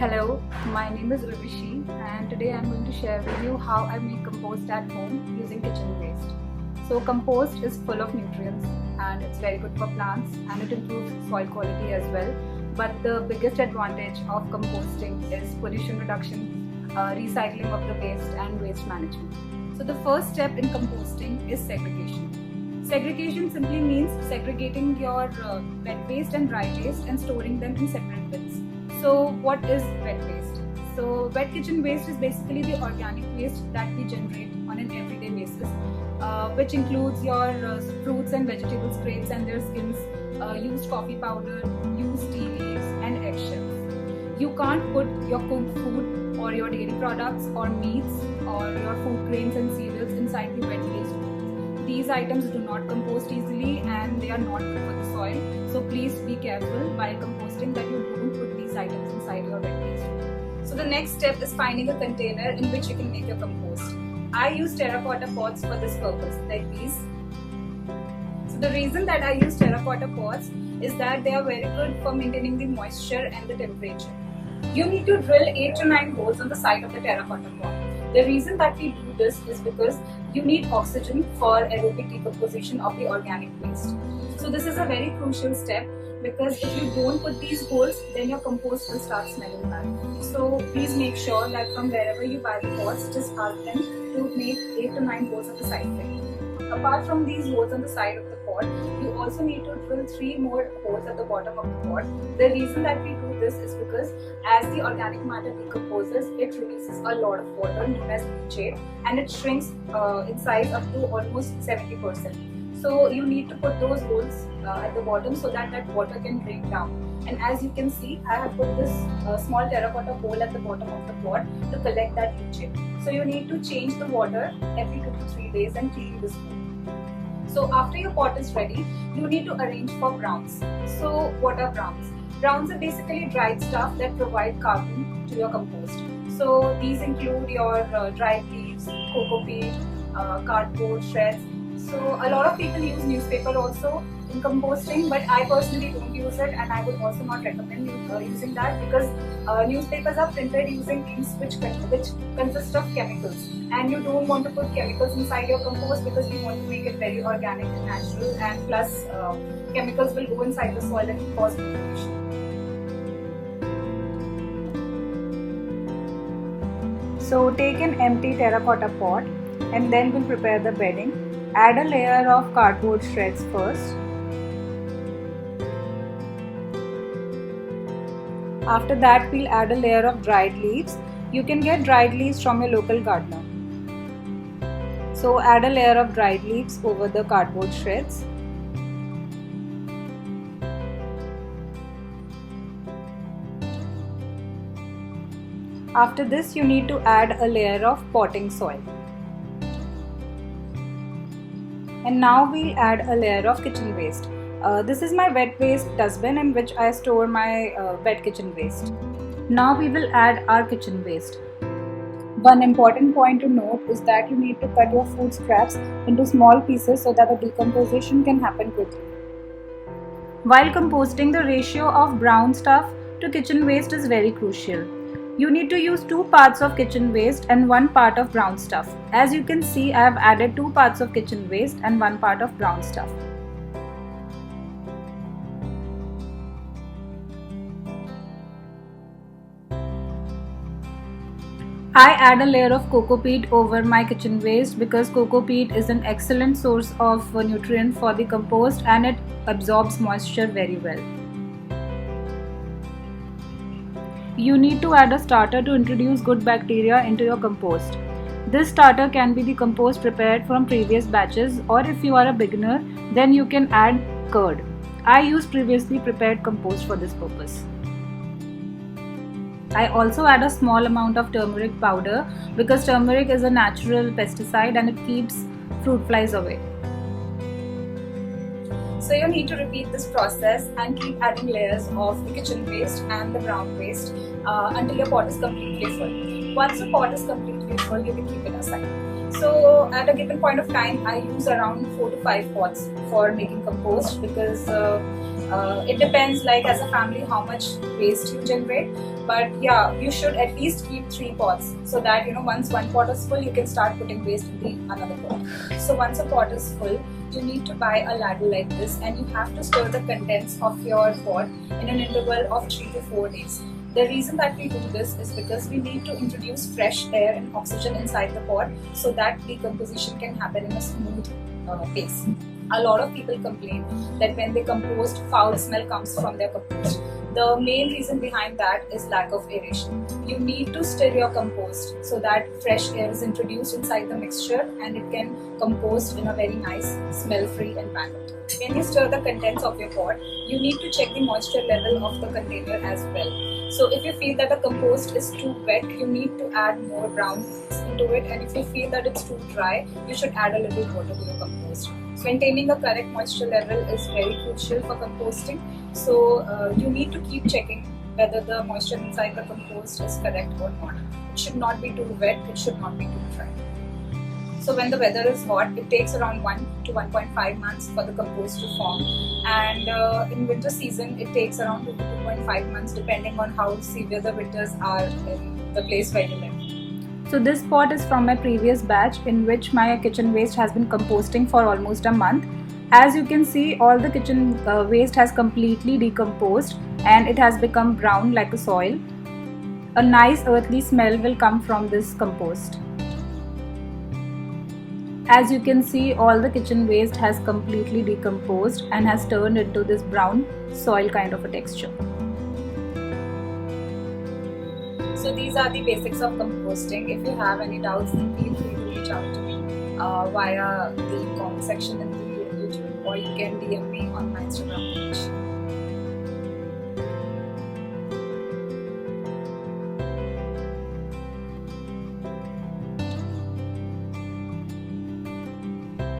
Hello, my name is Urvashi and today I'm going to share with you how I make compost at home using kitchen waste. So compost is full of nutrients and it's very good for plants and it improves soil quality as well. But the biggest advantage of composting is pollution reduction, recycling of the waste and waste management. So the first step in composting is segregation. Segregation simply means segregating your wet waste and dry waste and storing them in separate bins. So what is wet waste? So wet kitchen waste is basically the organic waste that we generate on an everyday basis, which includes your fruits and vegetables crates and their skins, used coffee powder, used tea leaves and eggshells. You can't put your cooked food or your dairy products or meats or your food grains and cereals inside the wet waste. These items do not compost easily and they are not good for the soil. So please be careful while composting that you don't put these items inside your wet waste. So the next step is finding a container in which you can make your compost. I use terracotta pots for this purpose, like these. So the reason that I use terracotta pots is that they are very good for maintaining the moisture and the temperature. You need to drill 8 to 9 holes on the side of the terracotta pot. The reason that we do this is because you need oxygen for aerobic decomposition of the organic waste. So this is a very crucial step because if you don't put these holes, then your compost will start smelling bad. So please make sure that from wherever you buy the pots, just ask them to make 8 to 9 holes on the side of it. Apart from these holes on the side of the pot, you also need to drill 3 more holes at the bottom of the pot. The reason that we do this is because as the organic matter decomposes, it releases a lot of water known as leachate and it shrinks in size up to almost 70%. So you need to put those holes at the bottom so that that water can drain down. And as you can see, I have put this small terracotta hole at the bottom of the pot to collect that leachate. So you need to change the water every 2 to 3 days and clean this hole. So after your pot is ready, you need to arrange for browns. So what are browns? Browns are basically dried stuff that provide carbon to your compost. So these include your dried leaves, cocoa peat, cardboard, shreds. So a lot of people use newspaper also in composting, but I personally don't use it and I would also not recommend using that because newspapers are printed using inks which consist of chemicals and you don't want to put chemicals inside your compost because we want to make it very organic and natural, and plus chemicals will go inside the soil and cause pollution. So take an empty terracotta pot and then we'll prepare the bedding. Add a layer of cardboard shreds first. After that, we'll add a layer of dried leaves. You can get dried leaves from your local gardener. So add a layer of dried leaves over the cardboard shreds. After this, you need to add a layer of potting soil. And now we'll add a layer of kitchen waste. This is my wet waste dustbin in which I store my wet kitchen waste. Now we will add our kitchen waste. One important point to note is that you need to cut your food scraps into small pieces so that the decomposition can happen quickly. While composting, the ratio of brown stuff to kitchen waste is very crucial. You need to use 2 parts of kitchen waste and 1 part of brown stuff. As you can see, I have added 2 parts of kitchen waste and 1 part of brown stuff. I add a layer of cocoa peat over my kitchen waste because cocoa peat is an excellent source of nutrient for the compost and it absorbs moisture very well. You need to add a starter to introduce good bacteria into your compost. This starter can be the compost prepared from previous batches, or if you are a beginner, then you can add curd. I use previously prepared compost for this purpose. I also add a small amount of turmeric powder because turmeric is a natural pesticide and it keeps fruit flies away. So you need to repeat this process and keep adding layers of the kitchen waste and the brown waste until your pot is completely full. Once the pot is completely full, you can keep it aside. So at a given point of time, I use around 4 to 5 pots for making compost because It depends, like as a family, how much waste you generate. But yeah, you should at least keep 3 pots, so that once one pot is full, you can start putting waste in the another pot. So once a pot is full, you need to buy a ladle like this, and you have to stir the contents of your pot in an interval of 3 to 4 days. The reason that we do this is because we need to introduce fresh air and oxygen inside the pot, so that decomposition can happen in a smooth pace. A lot of people complain that when they compost, foul smell comes from their compost. The main reason behind that is lack of aeration. You need to stir your compost so that fresh air is introduced inside the mixture, and it can compost in a very nice, smell-free environment. When you stir the contents of your pot, you need to check the moisture level of the container as well. So if you feel that the compost is too wet, you need to add more brown into it, and if you feel that it's too dry, you should add a little water to your compost. So maintaining a correct moisture level is very crucial for composting. So you need to keep checking whether the moisture inside the compost is correct or not. It should not be too wet, it should not be too dry. So when the weather is hot, it takes around 1 to 1.5 months for the compost to form, and in winter season it takes around 2 to 2.5 months, depending on how severe the winters are in the place where you live. So this pot is from my previous batch, in which my kitchen waste has been composting for almost a month. As you can see, all the kitchen waste has completely decomposed and it has become brown like a soil. A nice earthly smell will come from this compost. As you can see, all the kitchen waste has completely decomposed and has turned into this brown soil kind of a texture. So these are the basics of composting. If you have any doubts, then feel free to reach out to me via the comment section in the YouTube, or you can DM me on my Instagram page.